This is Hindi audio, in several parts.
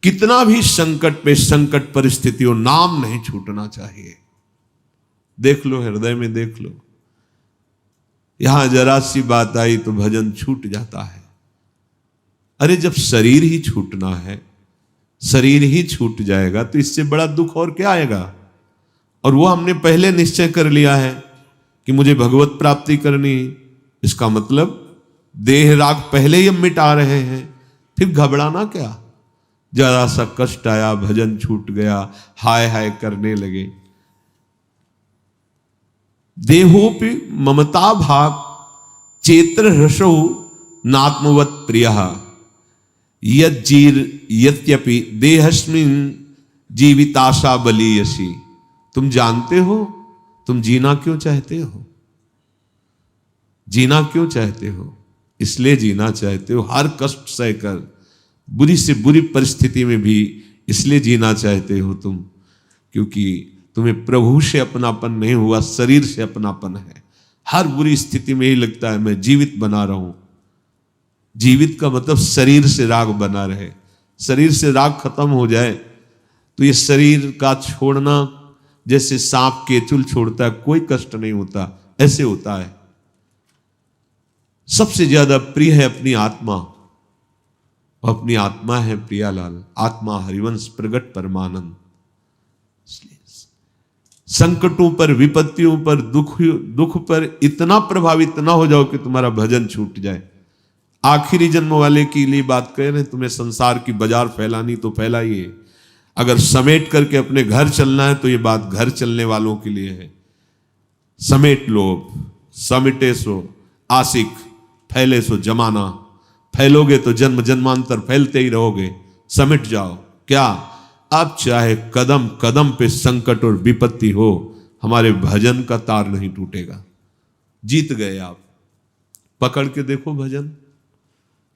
कितना भी संकट पे संकट परिस्थिति हो, नाम नहीं छूटना चाहिए। देख लो, हृदय में देख लो, यहां जरा सी बात आई तो भजन छूट जाता है। अरे जब शरीर ही छूटना है, शरीर ही छूट जाएगा तो इससे बड़ा दुख और क्या आएगा। और वो हमने पहले निश्चय कर लिया है कि मुझे भगवत प्राप्ति करनी, इसका मतलब देह राग पहले ही हम मिटा रहे हैं, फिर घबराना क्या। जरा सा कष्ट आया, भजन छूट गया, हाय हाय करने लगे। देहोपि ममता भाग चेत्र हृषौ नात्मवत प्रियः यद्यपि देहस्मिन् जीविताशा बलीयसी। तुम जानते हो तुम जीना क्यों चाहते हो? जीना क्यों चाहते हो? इसलिए जीना चाहते हो हर कष्ट सहकर, बुरी से बुरी परिस्थिति में भी इसलिए जीना चाहते हो तुम, क्योंकि तुम्हें प्रभु से अपनापन नहीं हुआ, शरीर से अपनापन है। हर बुरी स्थिति में ही लगता है मैं जीवित बना रहूं। जीवित का मतलब शरीर से राग बना रहे। शरीर से राग खत्म हो जाए तो ये शरीर का छोड़ना जैसे सांप केचुल छोड़ता है, कोई कष्ट नहीं होता, ऐसे होता है। सबसे ज्यादा प्रिय है अपनी आत्मा, अपनी आत्मा है प्रियालाल। आत्मा हरिवंश प्रगट परमानंद। संकटों पर, विपत्तियों पर, दुख पर इतना प्रभावित ना हो जाओ कि तुम्हारा भजन छूट जाए। आखिरी जन्म वाले के लिए बात कह रहे हैं, तुम्हें संसार की बाजार फैलानी तो फैलाइए। अगर समेट करके अपने घर चलना है तो ये बात घर चलने वालों के लिए है। समेट लो, समेटे सो आशिक, फैले सो जमाना। फैलोगे तो जन्म जन्मांतर फैलते ही रहोगे। समेट जाओ। क्या अब चाहे कदम कदम पे संकट और विपत्ति हो, हमारे भजन का तार नहीं टूटेगा। जीत गए आप। पकड़ के देखो भजन।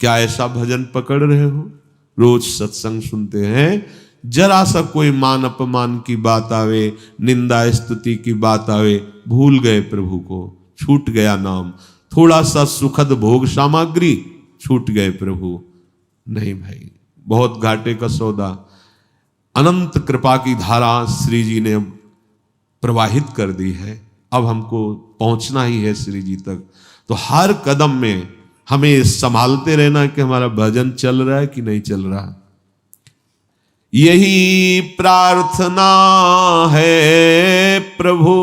क्या ऐसा भजन पकड़ रहे हो? रोज सत्संग सुनते हैं, जरा सा कोई मान अपमान की बात आवे, निंदा स्तुति की बात आवे, भूल गए प्रभु को, छूट गया नाम। थोड़ा सा सुखद भोग सामग्री, छूट गए प्रभु। नहीं भाई, बहुत घाटे का सौदा। अनंत कृपा की धारा श्री जी ने प्रवाहित कर दी है। अब हमको पहुंचना ही है श्री जी तक। तो हर कदम में हमें संभालते रहना कि हमारा भजन चल रहा है कि नहीं चल रहा। यही प्रार्थना है प्रभु,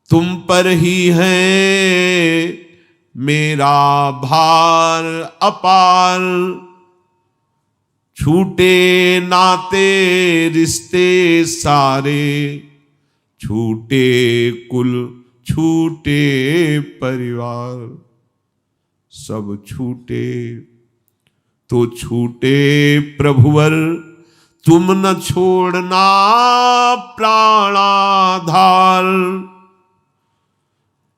तुम पर ही है मेरा भार अपार। छूटे नाते रिश्ते सारे, छूटे कुल छूटे परिवार। सब छूटे तो छूटे प्रभुवर, तुम न छोड़ना प्राणाधार।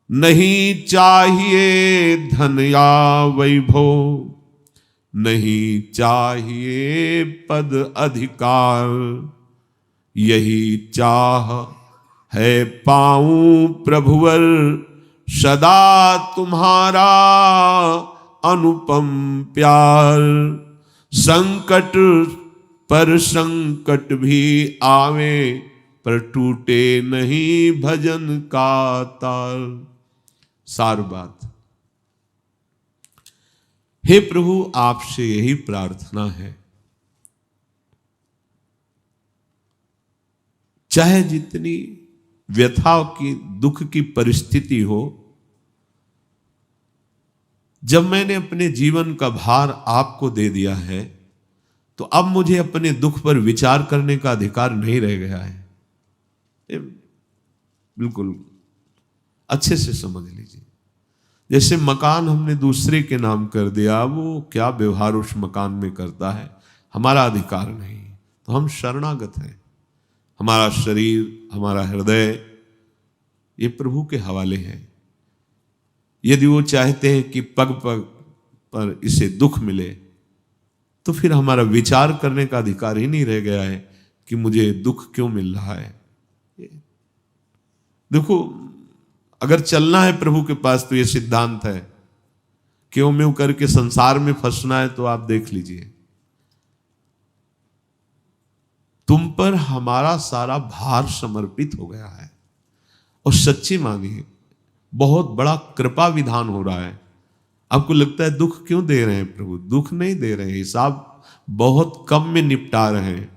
नहीं चाहिए धन या वैभव, नहीं चाहिए पद अधिकार। यही चाह है पाऊं प्रभुवर, सदा तुम्हारा अनुपम प्यार। संकट पर संकट भी आवे, पर टूटे नहीं भजन का तार। सार बात। हे प्रभु, आपसे यही प्रार्थना है, चाहे जितनी व्यथा की, दुख की परिस्थिति हो, जब मैंने अपने जीवन का भार आपको दे दिया है तो अब मुझे अपने दुख पर विचार करने का अधिकार नहीं रह गया है। बिल्कुल अच्छे से समझ लीजिए। जैसे मकान हमने दूसरे के नाम कर दिया, वो क्या व्यवहार उस मकान में करता है हमारा अधिकार नहीं, तो हम शरणागत हैं। हमारा शरीर, हमारा हृदय, ये प्रभु के हवाले है। यदि वो चाहते हैं कि पग पग पर इसे दुख मिले, तो फिर हमारा विचार करने का अधिकार ही नहीं रह गया है कि मुझे दुख क्यों मिल रहा है। देखो, अगर चलना है प्रभु के पास तो ये सिद्धांत है, क्यों म्यों करके संसार में फंसना है तो आप देख लीजिए। तुम पर हमारा सारा भार समर्पित हो गया है। और सच्ची मानिए बहुत बड़ा कृपा विधान हो रहा है। आपको लगता है दुख क्यों दे रहे हैं प्रभु? दुख नहीं दे रहे हैं, हिसाब बहुत कम में निपटा रहे हैं।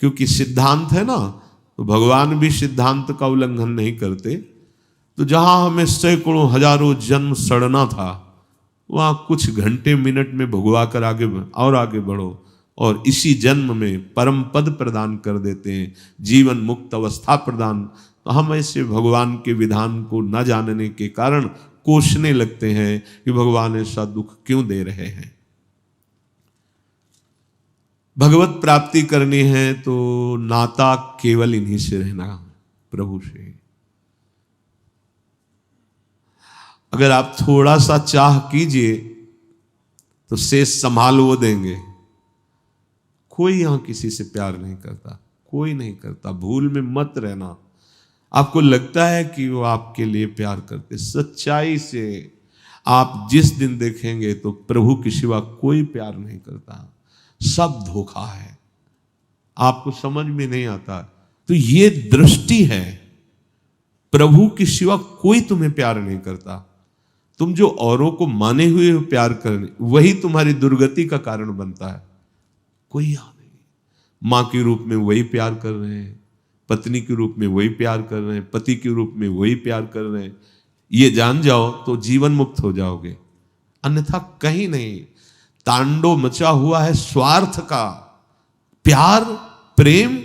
क्योंकि सिद्धांत है ना, तो भगवान भी सिद्धांत का उल्लंघन नहीं करते। तो जहां हमें सैकड़ों हजारों जन्म सड़ना था, वहां कुछ घंटे मिनट में भगवा कर आगे बढ़ो और इसी जन्म में परम पद प्रदान कर देते हैं, जीवन मुक्त अवस्था प्रदान। तो हम ऐसे भगवान के विधान को न जानने के कारण कोसने लगते हैं कि भगवान ऐसा दुख क्यों दे रहे हैं। भगवत प्राप्ति करनी है तो नाता केवल इन्हीं से रहना, प्रभु से। अगर आप थोड़ा सा चाह कीजिए तो शेष संभाल वो देंगे। कोई यहां किसी से प्यार नहीं करता, कोई नहीं करता। भूल में मत रहना। आपको लगता है कि वो आपके लिए प्यार करते, सच्चाई से आप जिस दिन देखेंगे तो प्रभु के सिवा कोई प्यार नहीं करता, सब धोखा है, आपको समझ में नहीं आता। तो ये दृष्टि है, प्रभु के सिवा कोई तुम्हें प्यार नहीं करता। तुम जो औरों को माने हुए हो प्यार करने, वही तुम्हारी दुर्गति का कारण बनता है। कोई यहाँ नहीं। मां के रूप में वही प्यार कर रहे हैं, पत्नी के रूप में वही प्यार कर रहे हैं, पति के रूप में वही प्यार कर रहे हैं। ये जान जाओ तो जीवन मुक्त हो जाओगे, अन्यथा कहीं नहीं। तांडव मचा हुआ है स्वार्थ का। प्यार, प्रेम,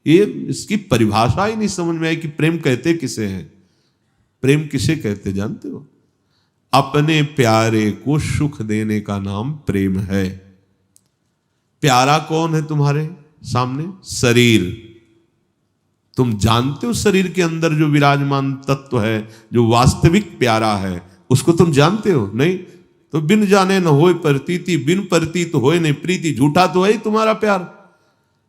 ये इसकी परिभाषा ही नहीं समझ में आई कि प्रेम कहते किसे हैं। प्रेम किसे कहते जानते हो? अपने प्यारे को सुख देने का नाम प्रेम है। प्यारा कौन है तुम्हारे सामने? शरीर। तुम जानते हो शरीर के अंदर जो विराजमान तत्व है, जो वास्तविक प्यारा है, उसको तुम जानते हो? नहीं। तो बिन जाने न होए प्रतीति, बिन प्रतीत होए नहीं प्रीति। झूठा तो है ही तुम्हारा प्यार।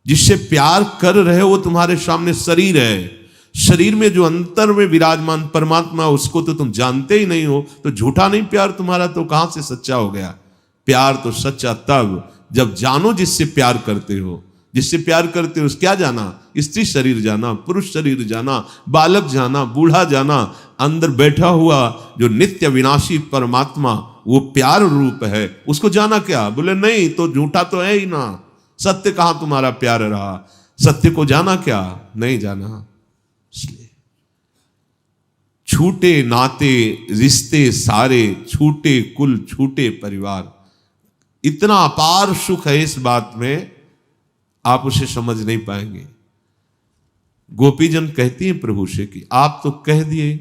जिससे प्यार कर रहे हो वो तुम्हारे सामने शरीर है। शरीर में जो अंतर में विराजमान परमात्मा, उसको तो तुम जानते ही नहीं हो, तो झूठा नहीं प्यार तुम्हारा, तो कहां से सच्चा हो गया? प्यार तो सच्चा तब जब जानो जिससे प्यार करते हो। जिससे प्यार करते हो क्या जाना? स्त्री शरीर जाना, पुरुष शरीर जाना, बालक जाना, बूढ़ा जाना। अंदर बैठा हुआ जो नित्य विनाशी परमात्मा, वो प्यार रूप है, उसको जाना क्या? बोले नहीं, तो झूठा तो है ही ना। सत्य कहां तुम्हारा प्यार रहा? सत्य को जाना क्या? नहीं जाना। इसलिए छूटे नाते रिश्ते सारे, छूटे कुल छूटे परिवार। इतना अपार सुख है इस बात में, आप उसे समझ नहीं पाएंगे। गोपीजन कहती हैं प्रभु से कि आप तो कह दिए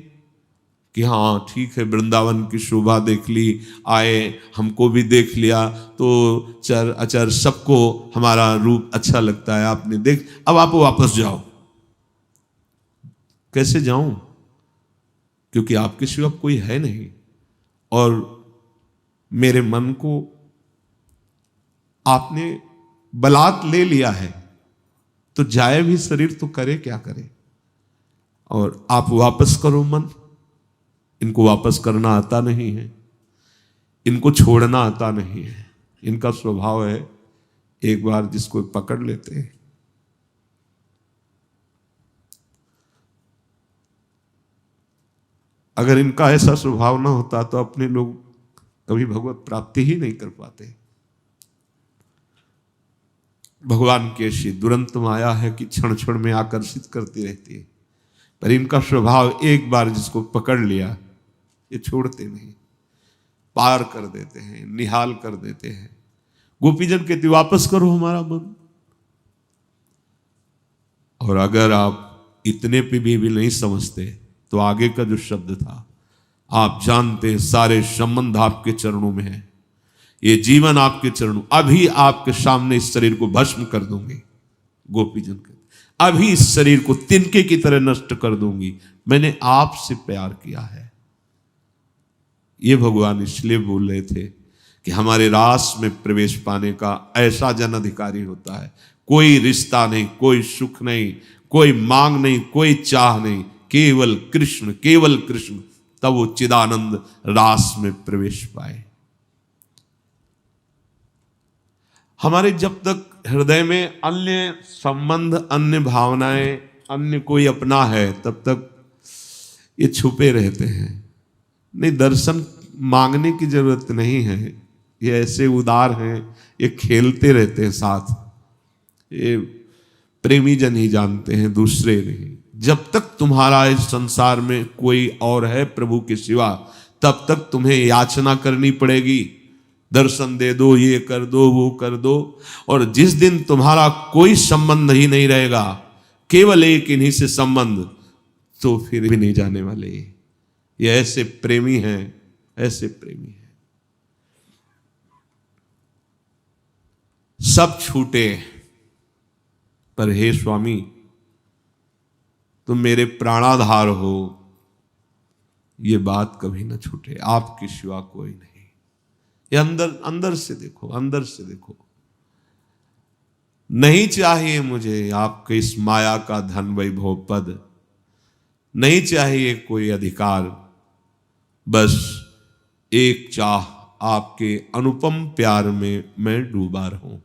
कि हाँ ठीक है, वृंदावन की शोभा देख ली, आए, हमको भी देख लिया, तो चर अचर सबको हमारा रूप अच्छा लगता है, आपने देख, अब आप वापस जाओ। कैसे जाऊं? क्योंकि आपके सिवा कोई है नहीं, और मेरे मन को आपने बलात् ले लिया है, तो जाए भी शरीर तो करे क्या करे। और आप वापस करो मन। इनको वापस करना आता नहीं है, इनको छोड़ना आता नहीं है। इनका स्वभाव है, एक बार जिसको पकड़ लेते हैं, अगर इनका ऐसा स्वभाव ना होता तो अपने लोग कभी भगवत प्राप्ति ही नहीं कर पाते। भगवान की ऐसी दुरंत माया है कि क्षण क्षण में आकर्षित करती रहती है, पर इनका स्वभाव एक बार जिसको पकड़ लिया, ये छोड़ते नहीं, पार कर देते हैं, निहाल कर देते हैं। गोपीजन कहते वापस करो हमारा मन। और अगर आप इतने पे भी नहीं समझते तो आगे का जो शब्द था, आप जानते हैं सारे संबंध आपके चरणों में है, ये जीवन आपके चरणों, अभी आपके सामने इस शरीर को भस्म कर दूंगी। गोपीजन कहते अभी इस शरीर को तिनके की तरह नष्ट कर दूंगी, मैंने आपसे प्यार किया है। ये भगवान इसलिए बोल रहे थे कि हमारे रास में प्रवेश पाने का ऐसा जन अधिकारी होता है, कोई रिश्ता नहीं, कोई सुख नहीं, कोई मांग नहीं, कोई चाह नहीं, केवल कृष्ण, केवल कृष्ण, तब वो चिदानंद रास में प्रवेश पाए। हमारे जब तक हृदय में अन्य संबंध, अन्य भावनाएं, अन्य कोई अपना है, तब तक ये छुपे रहते हैं। नहीं, दर्शन मांगने की जरूरत नहीं है। ये ऐसे उदार हैं, ये खेलते रहते हैं साथ। ये प्रेमी जन ही जानते हैं, दूसरे नहीं। जब तक तुम्हारा इस संसार में कोई और है प्रभु के सिवा, तब तक तुम्हें याचना करनी पड़ेगी, दर्शन दे दो, ये कर दो, वो कर दो। और जिस दिन तुम्हारा कोई संबंध ही नहीं रहेगा, केवल एक इन्हीं से संबंध, तो फिर भी नहीं जाने वाले। ये ऐसे प्रेमी हैं, ऐसे प्रेमी हैं। सब छूटे, पर हे स्वामी तुम मेरे प्राणाधार हो, ये बात कभी ना छूटे। आपके सिवा कोई नहीं। ये अंदर अंदर से देखो, अंदर से देखो। नहीं चाहिए मुझे आपके इस माया का धन वैभव पद, नहीं चाहिए कोई अधिकार, बस एक चाह आपके अनुपम प्यार में मैं डूबा रहूं।